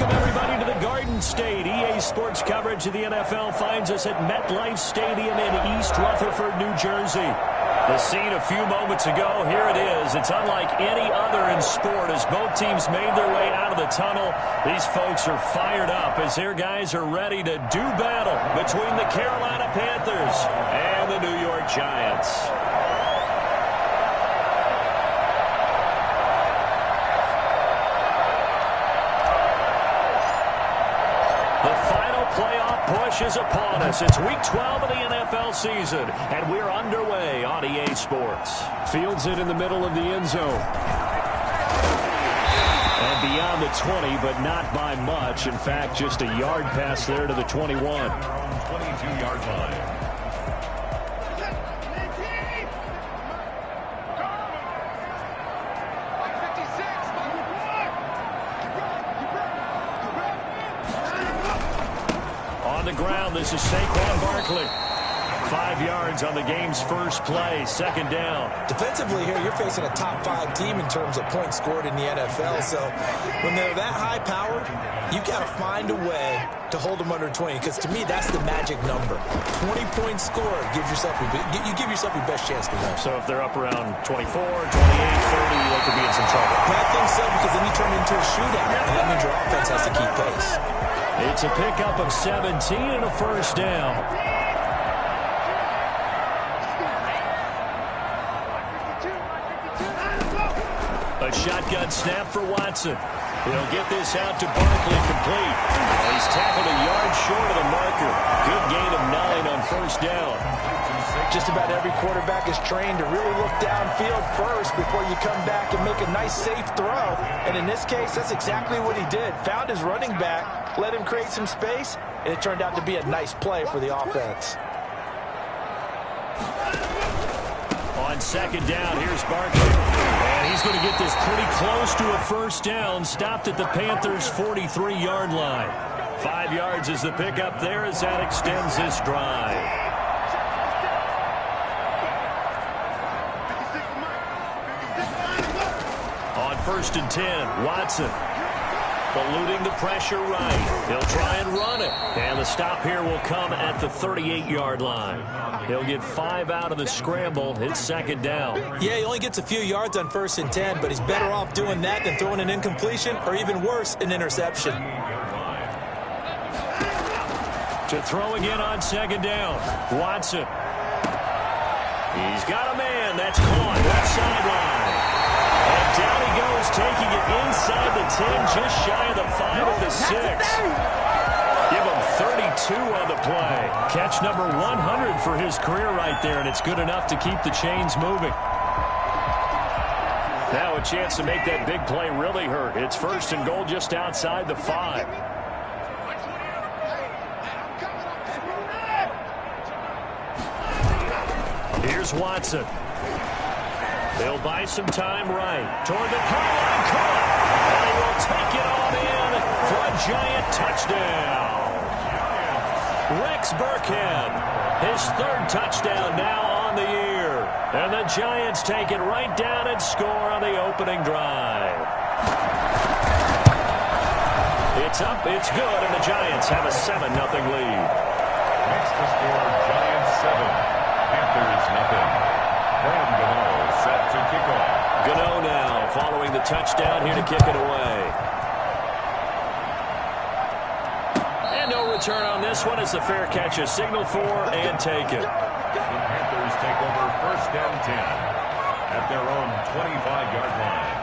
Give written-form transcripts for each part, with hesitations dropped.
Welcome, everybody, to the Garden State. EA Sports coverage of the NFL finds us at MetLife Stadium in East Rutherford, New Jersey. The scene a few moments ago, here it is. It's unlike any other in sport as both teams made their way out of the tunnel. These folks are fired up as their guys are ready to do battle between the Carolina Panthers and the New York Giants. Playoff push is upon us. It's week 12 of the NFL season, and we're underway on EA Sports. Fields it in the middle of the end zone. And beyond the 20, but not by much. In fact, just a yard pass there to the 21. 22-yard line. Ground. This is Saquon Barkley. 5 yards on the game's first play. Second down. Defensively here, you're facing a top 5 team in terms of points scored in the NFL. So when they're that high powered, you've got to find a way to hold them under 20. Because to me, that's the magic number. 20 points scored gives yourself you give yourself your best chance to win. So if they're up around 24, 28, 30, they could be in some trouble. I think so, because then you turn it into a shootout, and that means your offense has to keep pace. It's a pickup of 17 and a first down. A shotgun snap for Watson. He'll get this out to Barkley complete. He's tackled a yard short of the marker. Good gain of 9 on first down. Just about every quarterback is trained to really look downfield first before you come back and make a nice, safe throw. And in this case, that's exactly what he did. Found his running back, let him create some space, and it turned out to be a nice play for the offense. On second down, here's Barkley. And he's going to get this pretty close to a first down. Stopped at the Panthers' 43-yard line. 5 yards is the pickup there as that extends this drive. On first and 10, Watson. Eluding the pressure right. He'll try and run it. And the stop here will come at the 38-yard line. He'll get 5 out of the scramble. It's second down. Yeah, he only gets a few yards on first and 10, but he's better off doing that than throwing an incompletion or even worse, an interception. To throw again on second down. Watson. He's got a man. That's caught. Left sideline. And down he goes, taking it inside the 10, just shy of the 5 of the 6. Give him 32 on the play. Catch number 100 for his career right there, and it's good enough to keep the chains moving. Now a chance to make that big play really hurt. It's first and goal just outside the 5. Here's Watson. They'll buy some time right. Toward the goal line, caught. And he will take it on in for a Giant touchdown. Rex Burkhead, his 3rd touchdown now on the year. And the Giants take it right down and score on the opening drive. It's up, it's good, and the Giants have a 7-0 lead. Next to score, Giants 7, Panthers nothing. Graham Gano set to kick off. Gano now following the touchdown here to kick it away. And no return on this one as the fair catch is signaled for and taken. The Panthers take over first and 10 at their own 25-yard line.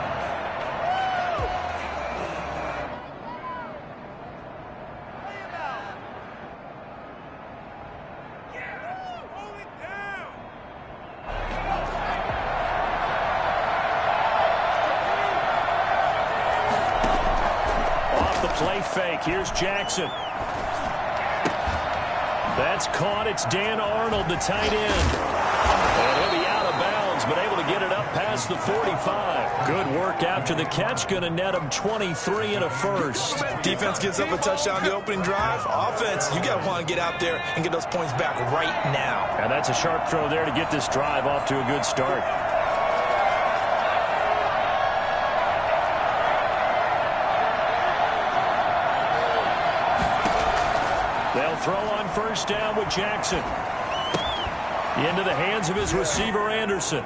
Play fake. Here's Jackson. That's caught. It's Dan Arnold, the tight end. And he'll be out of bounds, but able to get it up past the 45. Good work after the catch. Going to net him 23 and a first. Defense gives up a touchdown the opening drive. Offense, you got to want to get out there and get those points back right now. And that's a sharp throw there to get this drive off to a good start. throw on first down with Jackson. Into the hands of his receiver, Anderson.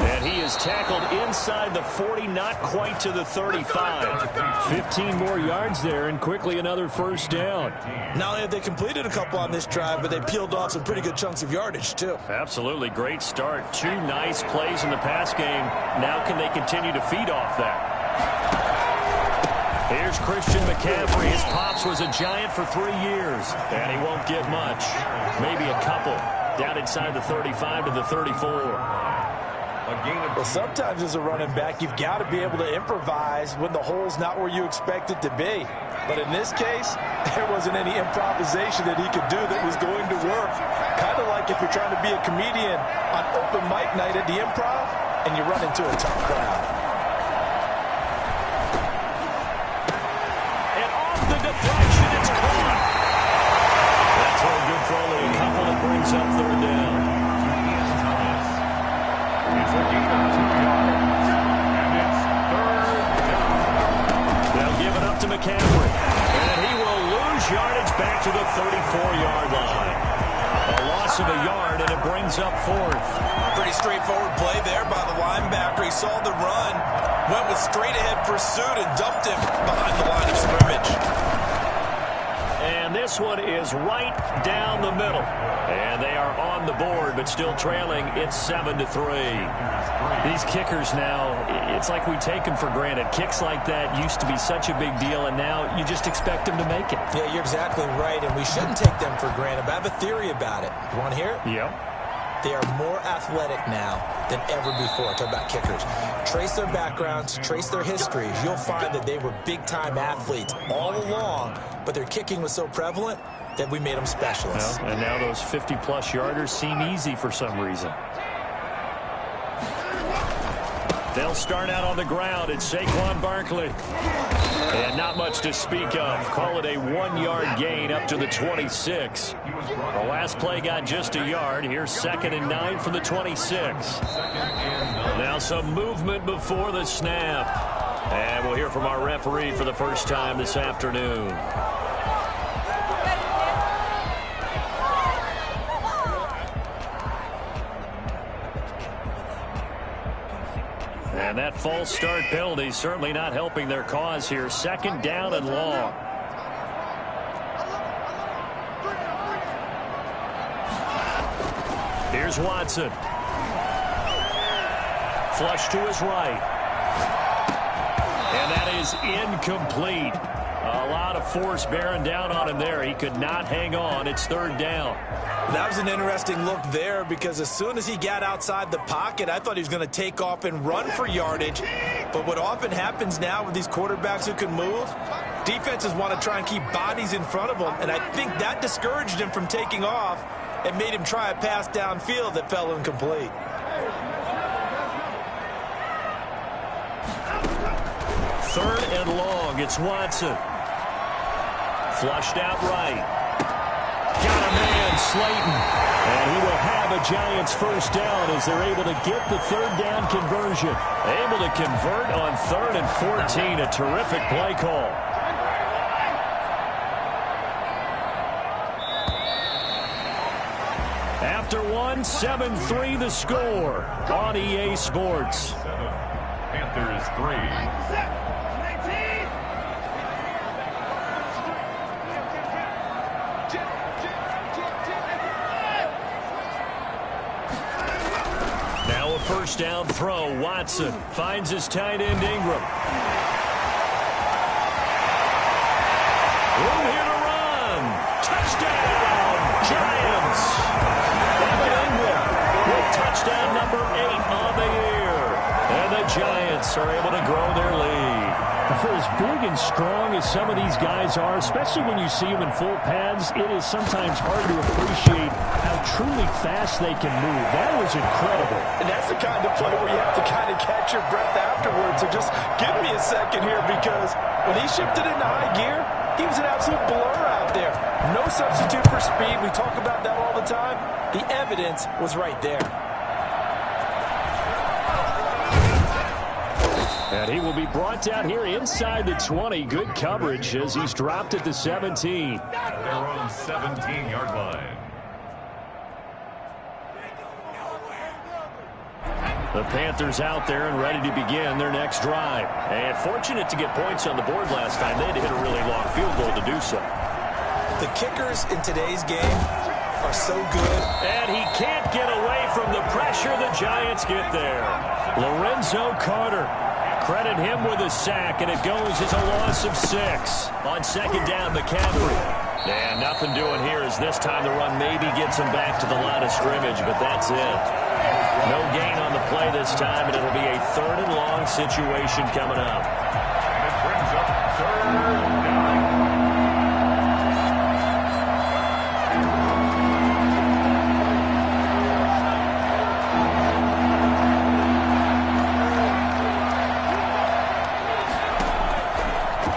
And he is tackled inside the 40, not quite to the 35. 15 more yards there, and quickly another first down. Not only have they completed a couple on this drive, but they peeled off some pretty good chunks of yardage, too. Absolutely great start. 2 nice plays in the pass game. Now can they continue to feed off that? Here's Christian McCaffrey. His pops was a Giant for 3 years, and he won't get much. Maybe a couple. Down inside the 35 to the 34. Well, sometimes as a running back, you've got to be able to improvise when the hole's not where you expect it to be. But in this case, there wasn't any improvisation that he could do that was going to work. Kind of like if you're trying to be a comedian on open mic night at the Improv and you run into a tough crowd. And off the deflection, it's caught. That's a good throw to a couple that brings up third down. They'll give it up to McCaffrey. And he will lose yardage back to the 34-yard line. A loss of a yard, and it brings up fourth. Pretty straightforward play there by the linebacker. He saw the run, went with straight-ahead pursuit, and dumped him behind the line of scrimmage. And this one is right down the middle. And they are on the board, but still trailing. It's 7-3. These kickers now, it's like we take them for granted. Kicks like that used to be such a big deal, and now you just expect them to make it. Yeah, you're exactly right, and we shouldn't take them for granted. But I have a theory about it. You want to hear it? Yep. They are more athletic now than ever before. Talk about kickers. Trace their backgrounds, trace their histories. You'll find that they were big-time athletes all along, but their kicking was so prevalent that we made them specialists. Well, and now those 50-plus yarders seem easy for some reason. They'll start out on the ground. It's Saquon Barkley. And not much to speak of. Call it a 1-yard gain up to the 26. The last play got just a yard. Here's 2nd and 9 from the 26. Now some movement before the snap. And we'll hear from our referee for the first time this afternoon. And that false start penalty certainly not helping their cause here. 2nd down and long. Here's Watson. Flush to his right. And that is incomplete. A lot of force bearing down on him there. He could not hang on. It's 3rd down. That was an interesting look there because as soon as he got outside the pocket, I thought he was going to take off and run for yardage. But what often happens now with these quarterbacks who can move, defenses want to try and keep bodies in front of them. And I think that discouraged him from taking off and made him try a pass downfield that fell incomplete. Third and long. It's Watson. Flushed out right. Got a man, Slayton. And he will have a Giants first down as they're able to get the 3rd down conversion. Able to convert on 3rd and 14. A terrific play call. After 7-3 the score on EA Sports. Panthers 3. Now a first down throw. Watson finds his tight end Ingram. Room here to run. Touchdown, Giants. Evan Ingram with touchdown number 8 on the year. And the Giants are able to grow their lead. For as big and strong as some of these guys are, especially when you see them in full pads, it is sometimes hard to appreciate how truly fast they can move. That was incredible. And that's the kind of play where you have to kind of catch your breath afterwards. So just give me a second here because when he shifted into high gear, he was an absolute blur out there. No substitute for speed. We talk about that all the time. The evidence was right there. And he will be brought down here inside the 20. Good coverage as he's dropped at the 17. Their own 17-yard line. The Panthers out there and ready to begin their next drive. And fortunate to get points on the board last time. They had to hit a really long field goal to do so. The kickers in today's game are so good. And he can't get away from the pressure. The Giants get there. Lorenzo Carter. Credit him with a sack, and it goes as a loss of 6. On second down, McCaffrey. And nothing doing here as this time the run maybe gets him back to the line of scrimmage, but that's it. No gain on the play this time, and it'll be a 3rd and long situation coming up. And it brings up 3rd down.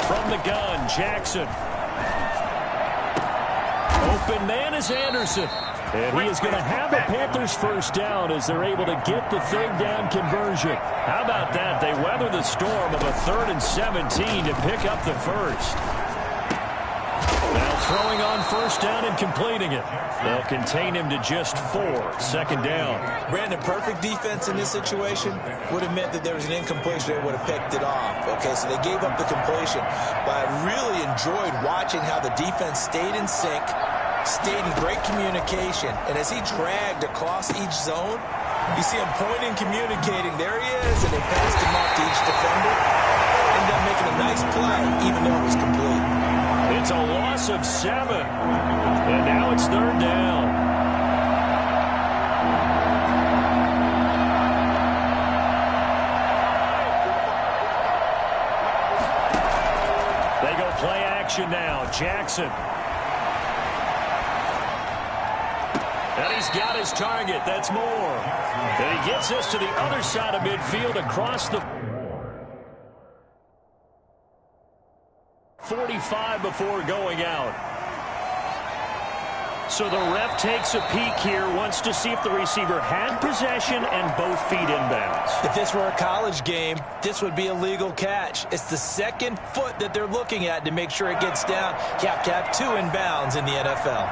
From the gun, Jackson. Open man is Anderson. And he is going to have the Panthers first down as they're able to get the 3rd down conversion. How about that? They weather the storm of a 3rd and 17 to pick up the first. Now throwing on first down and completing it. They'll contain him to just 4. 2nd down. Brandon, perfect defense in this situation would have meant that there was an incompletion. They would have picked it off. Okay, so they gave up the completion. But I really enjoyed watching how the defense stayed in sync, stayed in great communication, and as he dragged across each zone, you see him pointing, communicating. There he is, and they passed him off to each defender. Ended up making a nice play, even though it was complete. It's a loss of 7, and now it's 3rd down. They go play action now. Jackson. And he's got his target. That's Moore. And he gets us to the other side of midfield across the 45 before going out. So the ref takes a peek here, wants to see if the receiver had possession and both feet inbounds. If this were a college game, this would be a legal catch. It's the 2nd foot that they're looking at to make sure it gets down. Cap 2 inbounds in the NFL.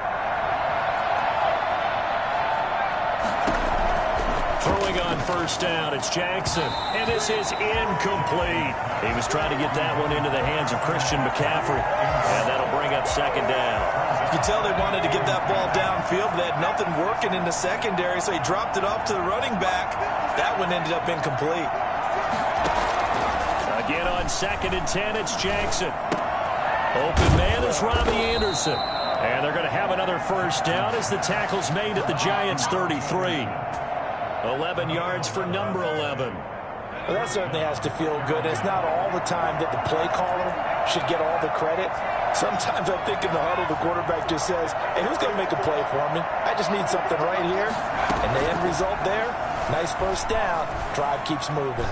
Throwing on first down, it's Jackson, and this is incomplete. He was trying to get that one into the hands of Christian McCaffrey, and that'll bring up 2nd down. You can tell they wanted to get that ball downfield. They had nothing working in the secondary, so he dropped it off to the running back. That one ended up incomplete. Again on 2nd and 10, it's Jackson. Open man is Robbie Anderson. And they're going to have another first down as the tackle's made at the Giants' 33. 11 yards for number 11. Well, that certainly has to feel good. It's not all the time that the play caller should get all the credit. Sometimes I think in the huddle, the quarterback just says, hey, who's going to make a play for me? I just need something right here. And the end result there, nice first down. Drive keeps moving.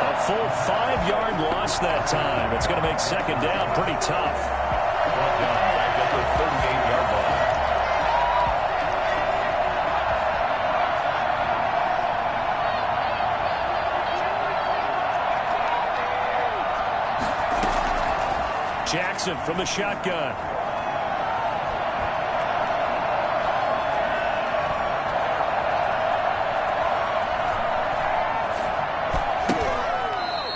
A full 5-yard loss that time. It's going to make 2nd down pretty tough. Brought down back at the 38-yard line. Jackson from the shotgun.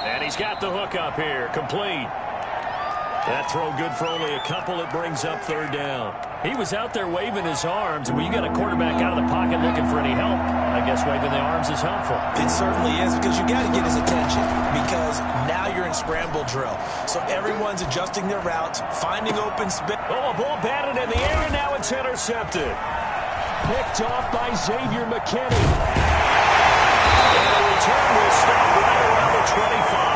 And he's got the hook up here. Complete. That throw good for only a couple. It brings up 3rd down. He was out there waving his arms, and when you got a quarterback out of the pocket looking for any help, I guess waving the arms is helpful. It certainly is, because you got to get his attention, because now you're in scramble drill. So everyone's adjusting their routes, finding open space. Oh, a ball batted in the air, and now it's intercepted. Picked off by Xavier McKinney. And the return will stop right around the 25.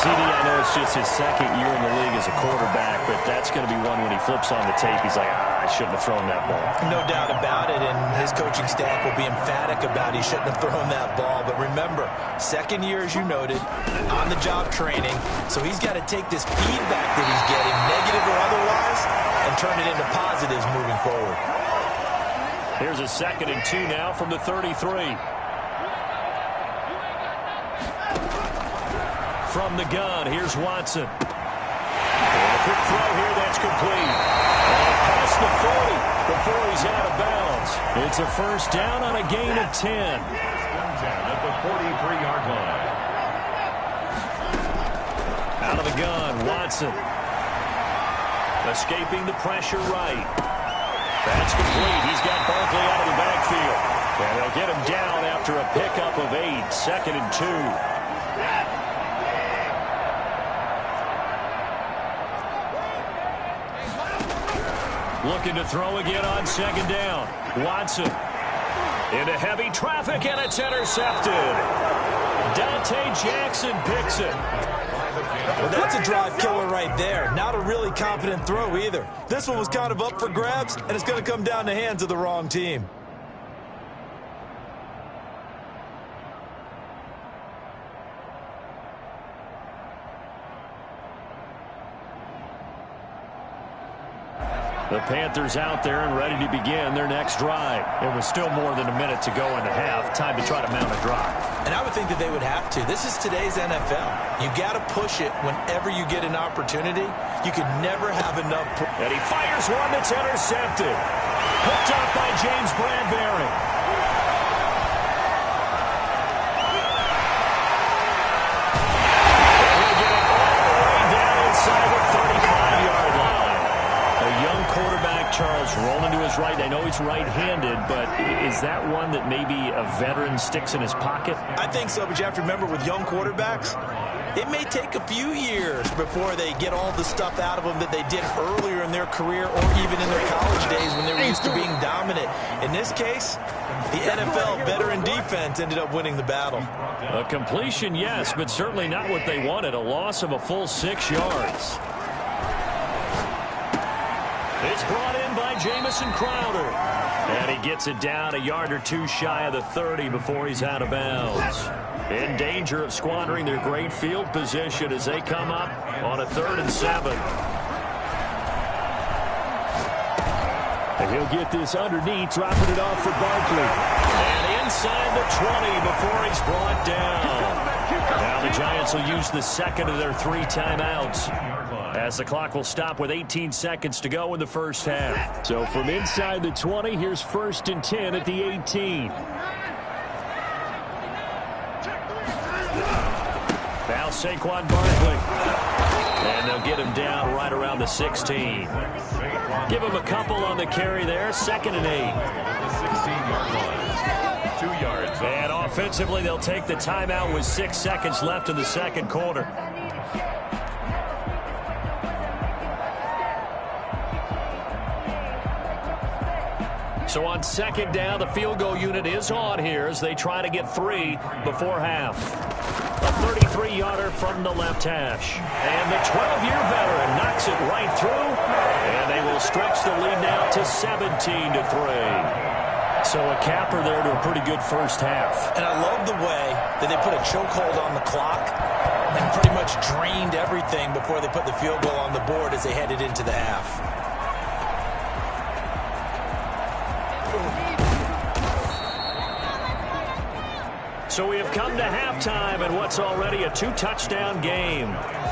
CD, I know it's just his 2nd year in the league as a quarterback, but that's going to be one when he flips on the tape, he's like, I shouldn't have thrown that ball. No doubt about it, and his coaching staff will be emphatic about he shouldn't have thrown that ball. But remember, 2nd year, as you noted, on-the-job training, so he's got to take this feedback that he's getting, negative or otherwise, and turn it into positives moving forward. Here's a 2nd and 2 now from the 33. from the gun. Here's Watson. And a quick throw here that's complete. And past the 40 before he's out of bounds. It's a first down on a gain of 10. At the 43-yard line. Out of the gun, Watson. Escaping the pressure right. That's complete. He's got Barkley out of the backfield. And they'll get him down after a pickup of 8. 2nd and 2. Looking to throw again on 2nd down. Watson into heavy traffic, and it's intercepted. Dante Jackson picks it. Well, that's a drive killer right there. Not a really confident throw either. This one was kind of up for grabs, and it's going to come down the hands of the wrong team. The Panthers out there and ready to begin their next drive. It was still more than a minute to go in the half. Time to try to mount a drive. And I would think that they would have to. This is today's NFL. You got to push it whenever you get an opportunity. You could never have enough. And he fires one that's intercepted. Picked up by James Bradbury. Charles rolling to his right. I know he's right-handed, but is that one that maybe a veteran sticks in his pocket? I think so, but you have to remember with young quarterbacks, it may take a few years before they get all the stuff out of them that they did earlier in their career or even in their college days when they were used to being dominant. In this case, the NFL veteran defense ended up winning the battle. A completion, yes, but certainly not what they wanted. A loss of a full 6 yards. It's brought in by Jamison Crowder. And he gets it down a yard or two shy of the 30 before he's out of bounds. In danger of squandering their great field position as they come up on a 3rd and 7. And he'll get this underneath, dropping it off for Barkley. And inside the 20 before he's brought down. Now the Giants will use the second of their 3 timeouts, as the clock will stop with 18 seconds to go in the first half. So from inside the 20, here's 1st and 10 at the 18. Now Saquon Barkley. And they'll get him down right around the 16. Give him a couple on the carry there. 2nd and 8. 16-yard line. 2 yards. And offensively, they'll take the timeout with 6 seconds left in the second quarter. So on 2nd down, the field goal unit is on here as they try to get 3 before half. A 33-yarder from the left hash. And the 12-year veteran knocks it right through. And they will stretch the lead now to 17-3. So a capper there to a pretty good first half. And I love the way that they put a chokehold on the clock and pretty much drained everything before they put the field goal on the board as they headed into the half. So we have come to halftime in what's already a 2-touchdown game.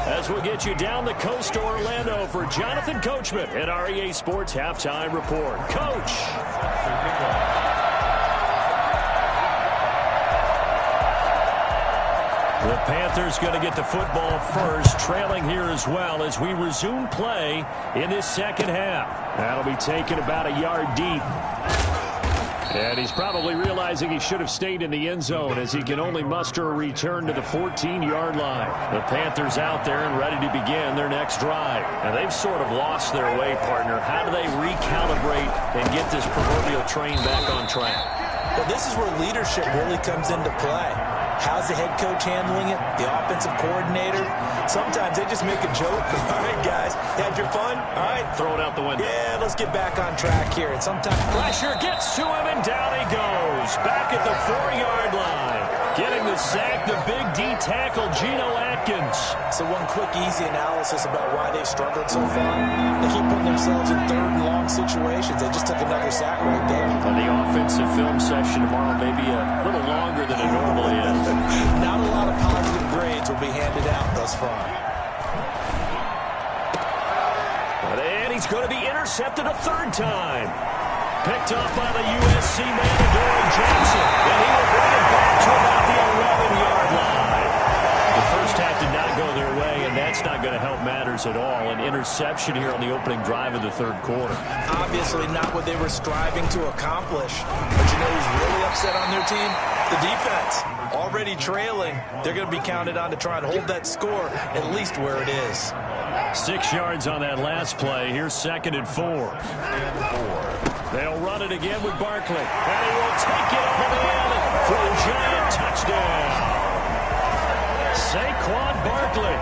As we'll get you down the coast to Orlando for Jonathan Coachman at our EA Sports Halftime Report. Coach. The Panthers going to get the football first, trailing here as well as we resume play in this second half. That'll be taken about a yard deep. And he's probably realizing he should have stayed in the end zone as he can only muster a return to the 14-yard line. The Panthers out there and ready to begin their next drive. And they've sort of lost their way, partner. How do they recalibrate and get this proverbial train back on track? Well, this is where leadership really comes into play. How's the head coach handling it? The offensive coordinator? Sometimes they just make a joke. All right, guys, had your fun? All right. Throw it out the window. Yeah, let's get back on track here. And sometimes pressure gets to him, and down he goes. Back at the 4-yard line. Getting the sack, the big D tackle, Geno Atkins. So one quick, easy analysis about why they've struggled so far. They keep putting themselves in 3rd and long situations. They just took another sack right there. And the offensive film session tomorrow may be a little longer than it normally is. Not a lot of positive grades will be handed out. intercepted a third time. Picked up by the USC man, Adoree Jackson. And he will bring it back to about the 11-yard line. The first half did not go their way, and that's not going to help matters at all. An interception here on the opening drive of the third quarter. Obviously not what they were striving to accomplish. But you know who's really upset on their team? The defense. Already trailing. They're going to be counted on to try and hold that score at least where it is. 6 yards on that last play. Here's 2nd and 4. They'll run it again with Barkley. And he will take it over the end for a giant touchdown. Saquon Barkley.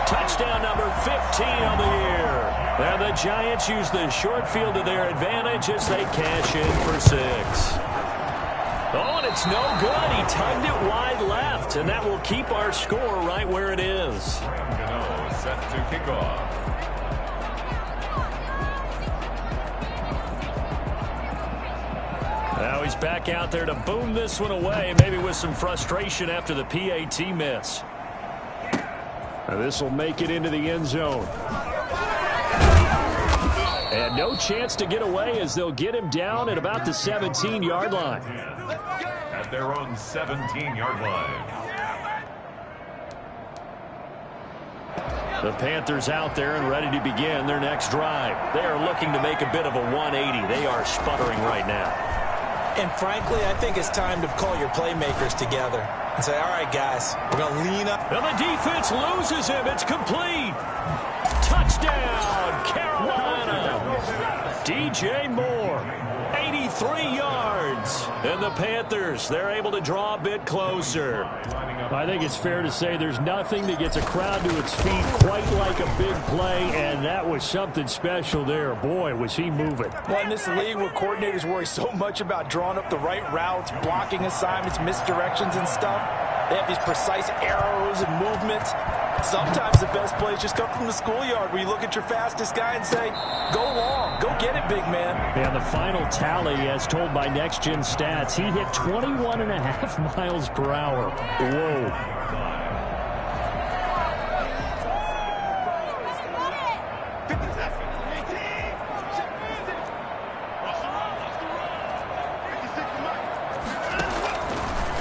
Touchdown number 15 on the year. And the Giants use the short field to their advantage as they cash in for 6. Oh, and it's no good. He tugged it wide left, and that will keep our score right where it is. Gano set to kick off. Now he's back out there to boom this one away, maybe with some frustration after the PAT miss. Now this will make it into the end zone. And no chance to get away as they'll get him down at about the 17-yard line. At their own 17-yard line. The Panthers out there and ready to begin their next drive. They are looking to make a bit of a 180. They are sputtering right now. And frankly, I think it's time to call your playmakers together and say, all right, guys, we're going to lean up. And the defense loses him. It's complete. Touchdown, Carolina. DJ Moore, 83 yards. And the Panthers, they're able to draw a bit closer. I think it's fair to say there's nothing that gets a crowd to its feet quite like a big play, and that was something special there. Boy, was he moving. Well, in this league where coordinators worry so much about drawing up the right routes, blocking assignments, misdirections and stuff, they have these precise arrows and movements. Sometimes the best plays just come from the schoolyard where you look at your fastest guy and say, go long, go get it, big man. And the final tally, as told by Next Gen Stats, he hit 21.5 miles per hour. Whoa.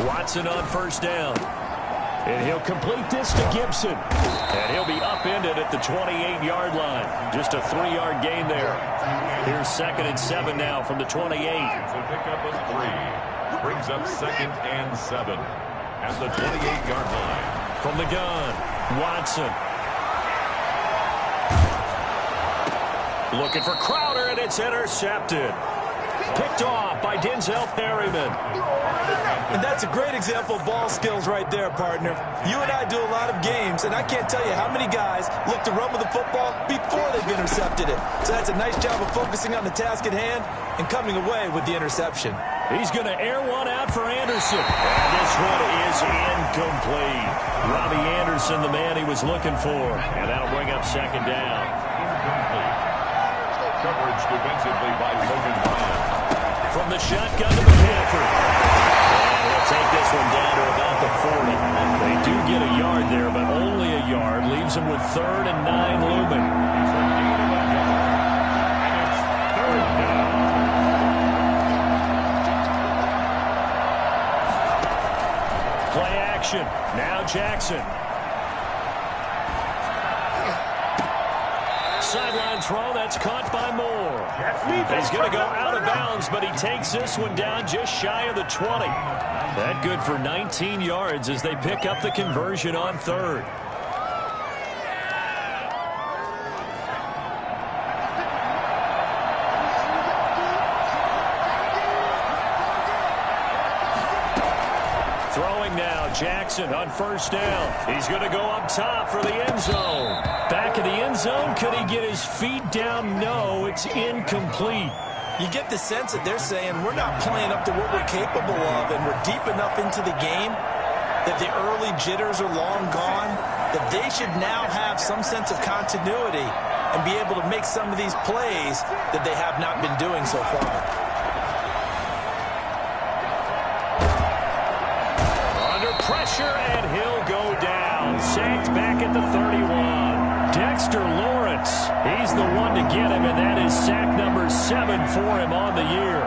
Watson on first down. And he'll complete this to Gibson. And he'll be upended at the 28-yard line. Just a 3-yard gain there. Here's 2nd and 7 now from the 28. So pick up a 3. Brings up 2nd and 7 at the 28-yard line. From the gun, Watson. Looking for Crowder, and it's intercepted. Picked off by Denzel Perryman. And that's a great example of ball skills right there, partner. You and I do a lot of games, and I can't tell you how many guys look to run with the football before they've intercepted it. So that's a nice job of focusing on the task at hand and coming away with the interception. He's going to air one out for Anderson. And this one is incomplete. Robbie Anderson, the man he was looking for. And that'll bring up 2nd down. Incomplete. Coverage defensively by Logan Ryan. From the shotgun to McCaffrey. And he'll take this one down to about the 40. They do get a yard there, but only a yard. Leaves them with 3rd and 9 looming. Play action. Now Jackson. Sideline throw, that's caught by Moore. He's going to go out of bounds, but he takes this one down just shy of the 20. That good for 19 yards as they pick up the conversion on 3rd. Throwing now, Jackson on first down. He's going to go up top for the end zone. Back of the end zone, could he get his feet down? No, it's incomplete. You get the sense that they're saying we're not playing up to what we're capable of, and we're deep enough into the game that the early jitters are long gone, that they should now have some sense of continuity and be able to make some of these plays that they have not been doing so far. Pressure, and he'll go down. Sacked back at the 31. Dexter Lawrence, he's is the one to get him, and that is sack number 7 for him on the year.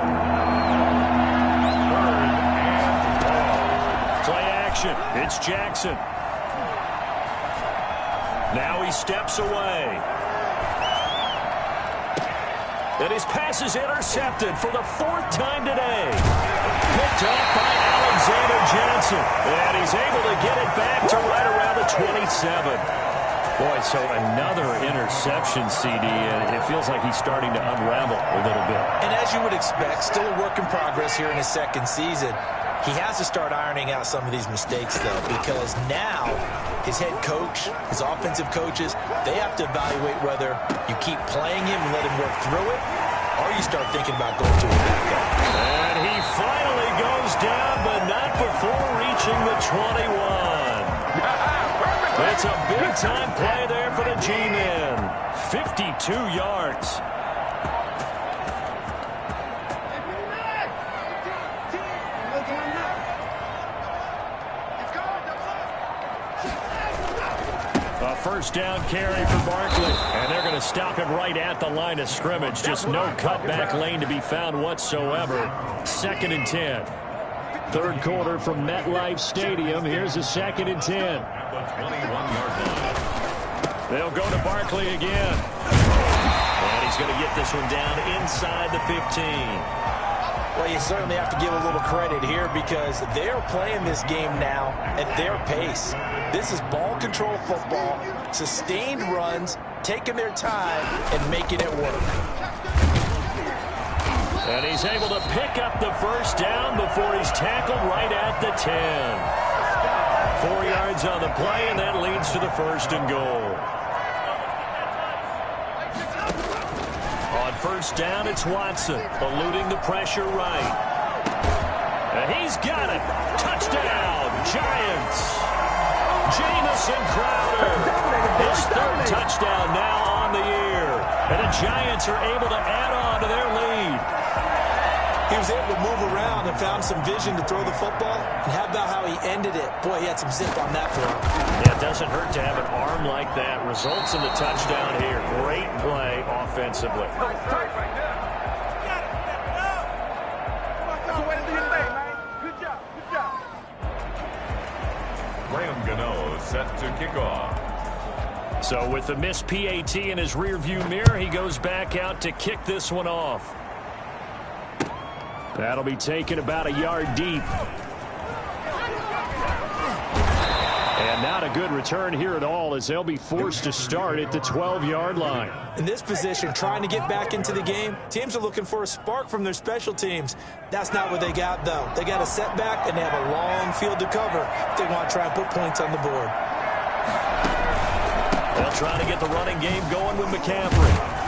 Play action. It's Jackson. Now he steps away. And his pass is intercepted for the 4th time today. Picked up by Alexander Johnson. And he's able to get it back to right around the 27. Boy, so another interception, CD, and it feels like he's starting to unravel a little bit. And as you would expect, still a work in progress here in his 2nd season. He has to start ironing out some of these mistakes, though, because now his head coach, his offensive coaches, they have to evaluate whether you keep playing him and let him work through it, or you start thinking about going to a backup. And he finally goes down, but not before reaching the 21. It's a big-time play there for the G-men. 52 yards. A first down carry for Barkley. And they're going to stop him right at the line of scrimmage. Just no cutback lane to be found whatsoever. 2nd and 10. 3rd quarter from MetLife Stadium. Here's a 2nd and 10. They'll go to Barkley again. And he's going to get this one down inside the 15. Well, you certainly have to give a little credit here because they're playing this game now at their pace. This is ball control football, sustained runs, taking their time and making it work. And he's able to pick up the first down before he's tackled right at the 10. 4 yards on the play, and that leads to the 1st and goal. On 1st down, it's Watson, eluding the pressure right. And he's got it. Touchdown, Giants. Jamison Crowder. His 3rd touchdown now on the year. And the Giants are able to add on to their lead. He was able to move around and found some vision to throw the football. And how about how he ended it? Boy, he had some zip on that throw. Yeah, it doesn't hurt to have an arm like that. Results in the touchdown here. Great play offensively. Graham Gano set to kick off. So with the missed PAT in his rearview mirror, he goes back out to kick this one off. That'll be taken about a yard deep. And not a good return here at all as they'll be forced to start at the 12-yard line. In this position, trying to get back into the game, teams are looking for a spark from their special teams. That's not what they got, though. They got a setback, and they have a long field to cover if they want to try and put points on the board. They'll try to get the running game going with McCaffrey.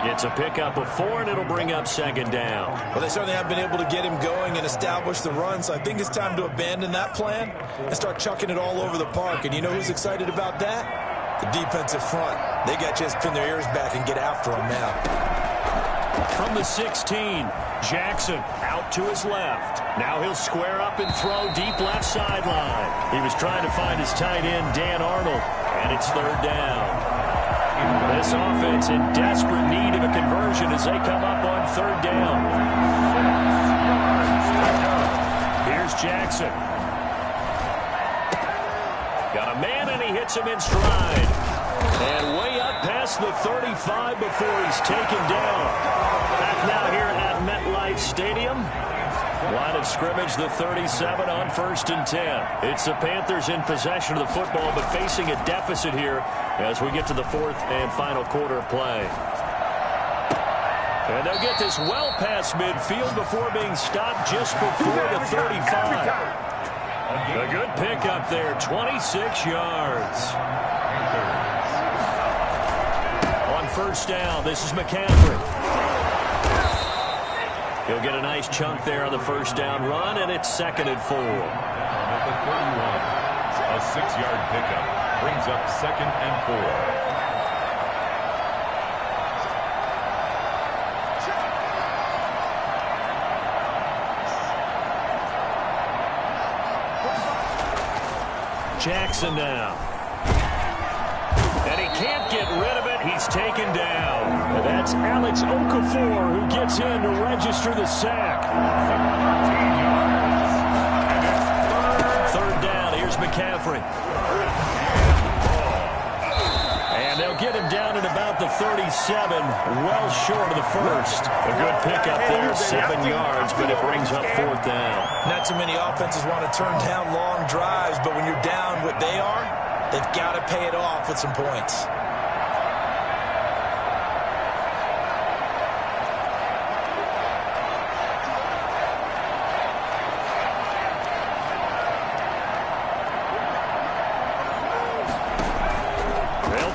It's a pickup of 4, and it'll bring up 2nd down. Well, they certainly have been able to get him going and establish the run, so I think it's time to abandon that plan and start chucking it all over the park. And you know who's excited about that? The defensive front. They got to just pin their ears back and get after him now. From the 16, Jackson out to his left. Now he'll square up and throw deep left sideline. He was trying to find his tight end, Dan Arnold, and it's 3rd down. This offense in desperate need of a conversion as they come up on 3rd down. Here's Jackson. Got a man, and he hits him in stride. And way up past the 35 before he's taken down. Back now here at MetLife Stadium. Line of scrimmage, the 37 on 1st and 10. It's the Panthers in possession of the football, but facing a deficit here as we get to the 4th and final quarter of play. And they'll get this well past midfield before being stopped just before the 35. A good pickup there, 26 yards. On 1st down, this is McCaffrey. He'll get a nice chunk there on the 1st down run, and it's 2nd and 4. At the 31, a 6-yard pickup brings up 2nd and 4. Jackson now. And he can't get rid of it. He's taken down. And that's Alex Okafor who gets in to register the sack. 3rd down. Here's McCaffrey. And they'll get him down at about the 37, well short of the first. A good pickup there, 7 yards, but it brings up 4th down. Not too many offenses want to turn down long drives, but when you're down what they are, they've got to pay it off with some points.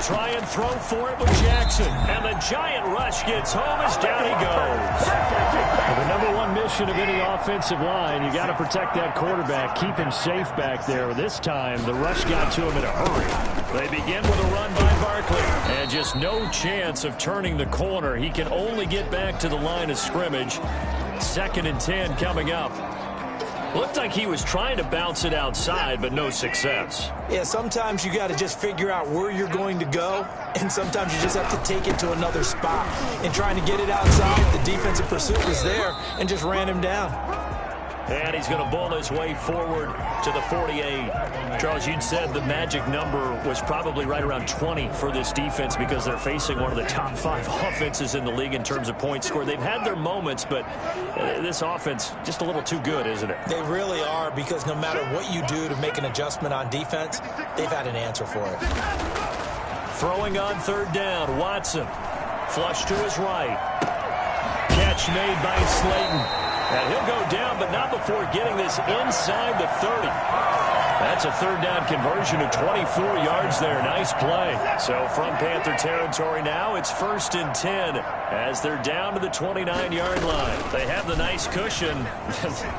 Try and throw for it with Jackson. And the giant rush gets home as down he goes. Well, the number one mission of any offensive line, you got to protect that quarterback, keep him safe back there. This time, the rush got to him in a hurry. They begin with a run by Barkley. And just no chance of turning the corner. He can only get back to the line of scrimmage. 2nd and 10 coming up. Looked like he was trying to bounce it outside, but no success. Yeah, sometimes you got to just figure out where you're going to go, and sometimes you just have to take it to another spot. And trying to get it outside, the defensive pursuit was there and just ran him down. And he's going to bull his way forward to the 48. Charles, you'd said the magic number was probably right around 20 for this defense because they're facing one of the top 5 offenses in the league in terms of points scored. They've had their moments, but this offense just a little too good, isn't it? They really are, because no matter what you do to make an adjustment on defense, they've had an answer for it. Throwing on 3rd down, Watson. Flush to his right. Catch made by Slayton. And he'll go down, but not before getting this inside the 30. That's a 3rd down conversion of 24 yards there. Nice play. So from Panther territory now, it's 1st and 10 as they're down to the 29-yard line. They have the nice cushion.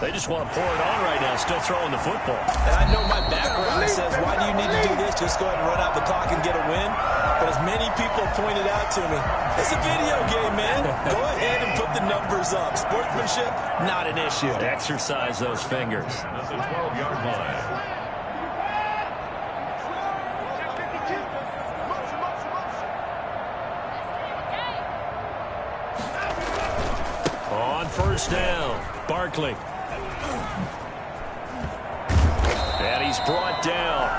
They just want to pour it on right now, still throwing the football. And I know my background says, why do you need to do this? Just go ahead and run out the clock and get a win. But as many people pointed out to me, it's a video game, man. Go ahead and put the numbers up. Sportsmanship, not an issue. Exercise those fingers. At the 12-yard line. On 1st down, Barkley. And he's brought down.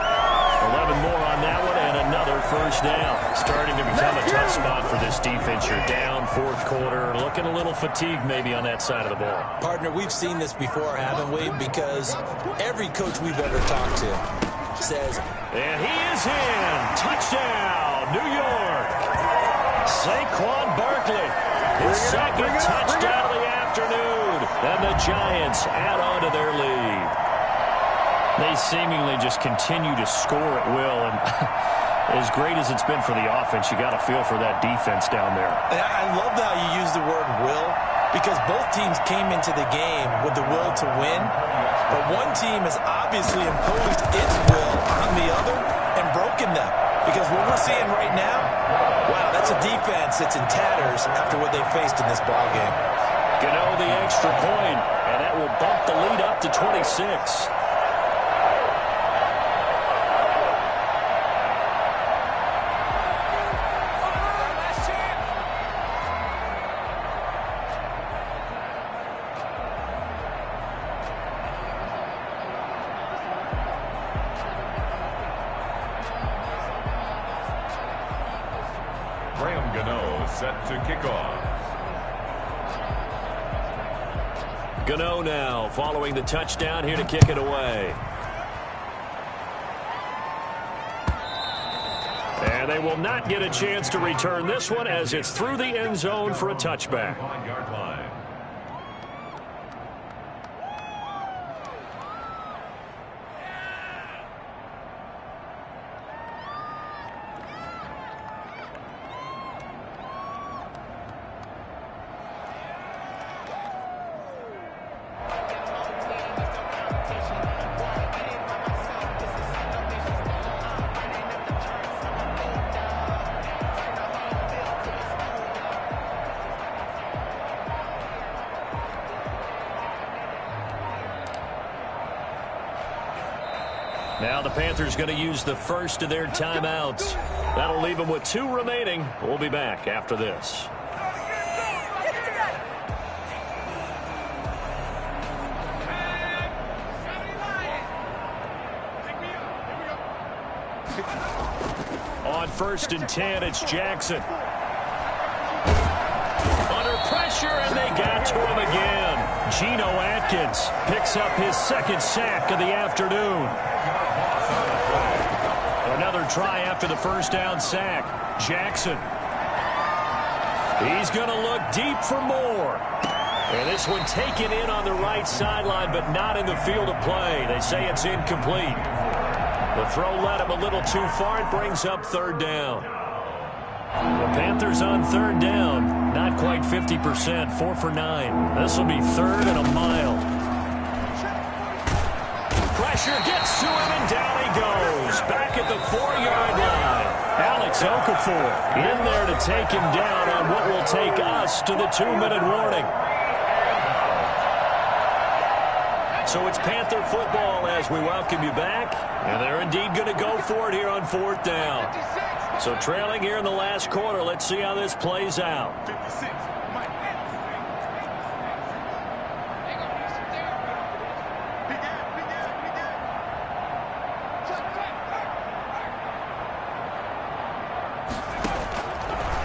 11 more on that one, and another 1st down. Starting to become a tough spot for this defense. You're down 4th quarter, looking a little fatigued maybe on that side of the ball. Partner, we've seen this before, haven't we? Because every coach we've ever talked to says, and he is in. Touchdown, New York. Saquon Barkley. His 2nd touchdown of the afternoon. And the Giants add on to their lead. They seemingly just continue to score at will. And as great as it's been for the offense, you got to feel for that defense down there. And I love how you use the word will, because both teams came into the game with the will to win. But one team has obviously imposed its will on the other and broken them. Because what we're seeing right now, wow, that's a defense that's in tatters after what they faced in this ballgame. Gano the extra point, and that will bump the lead up to 26. Graham Gano set to kick off. Gano now following the touchdown here to kick it away. And they will not get a chance to return this one as it's through the end zone for a touchback. 9-yard line. Now the Panthers going to use the first of their timeouts. That'll leave them with 2 remaining. We'll be back after this. On 1st and 10, it's Jackson. Under pressure, and they got to him again. Geno Atkins picks up his 2nd sack of the afternoon. Another try after the 1st down sack. Jackson. He's going to look deep for more. And this one taken in on the right sideline, but not in the field of play. They say it's incomplete. The throw led him a little too far. It brings up 3rd down. The Panthers on 3rd down. Not quite 50%. 4 for 9. This will be 3rd and a mile. Pressure gets to him, and down he goes. Back at the 4-yard line. Alex Okafor in there to take him down on what will take us to the 2-minute warning. So it's Panther football as we welcome you back. And they're indeed going to go for it here on 4th down. So trailing here in the last quarter. Let's see how this plays out.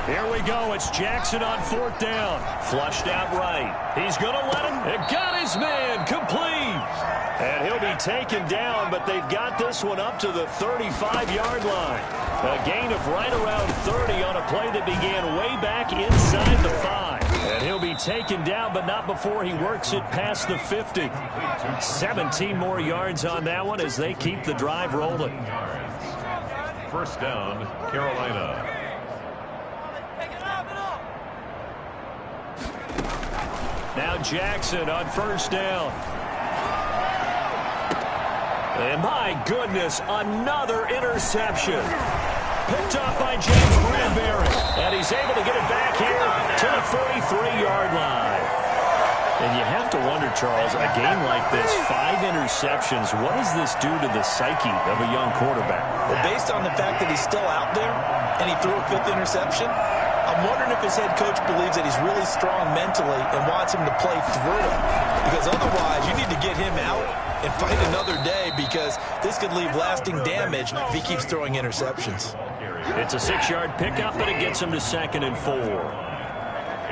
Here we go. It's Jackson on 4th down. Flushed out right. He's going to let him. It got his man. Complete. And he'll be taken down, but they've got this one up to the 35-yard line. A gain of right around 30 on a play that began way back inside the 5. And he'll be taken down, but not before he works it past the 50. 17 more yards on that one as they keep the drive rolling. 1st down, Carolina. Now Jackson on 1st down. And my goodness, another interception. Picked up by James Bradbury. And he's able to get it back here to the 43-yard line. And you have to wonder, Charles, a game like this, 5 interceptions, what does this do to the psyche of a young quarterback? Well, based on the fact that he's still out there and he threw a 5th interception, I'm wondering if his head coach believes that he's really strong mentally and wants him to play through it. Because otherwise, you need to get him out and fight another day, because this could leave lasting damage if he keeps throwing interceptions. It's a 6-yard pickup, but it gets him to 2nd and 4.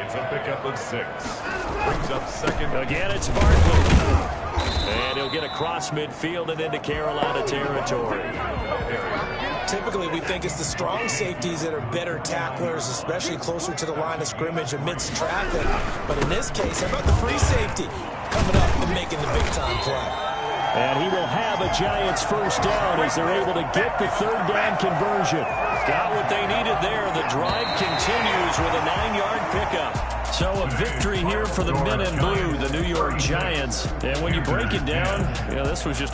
It's a pickup of 6. Brings up 2nd. Again, it's Barkley. And he'll get across midfield and into Carolina territory. Typically, we think it's the strong safeties that are better tacklers, especially closer to the line of scrimmage amidst traffic. But in this case, how about the free safety coming up and making the big-time play? And he will have a Giants 1st down as they're able to get the 3rd down conversion. Got what they needed there. The drive continues with a 9-yard pickup. So a victory here for the men in blue, the New York Giants. And when you break it down, this was just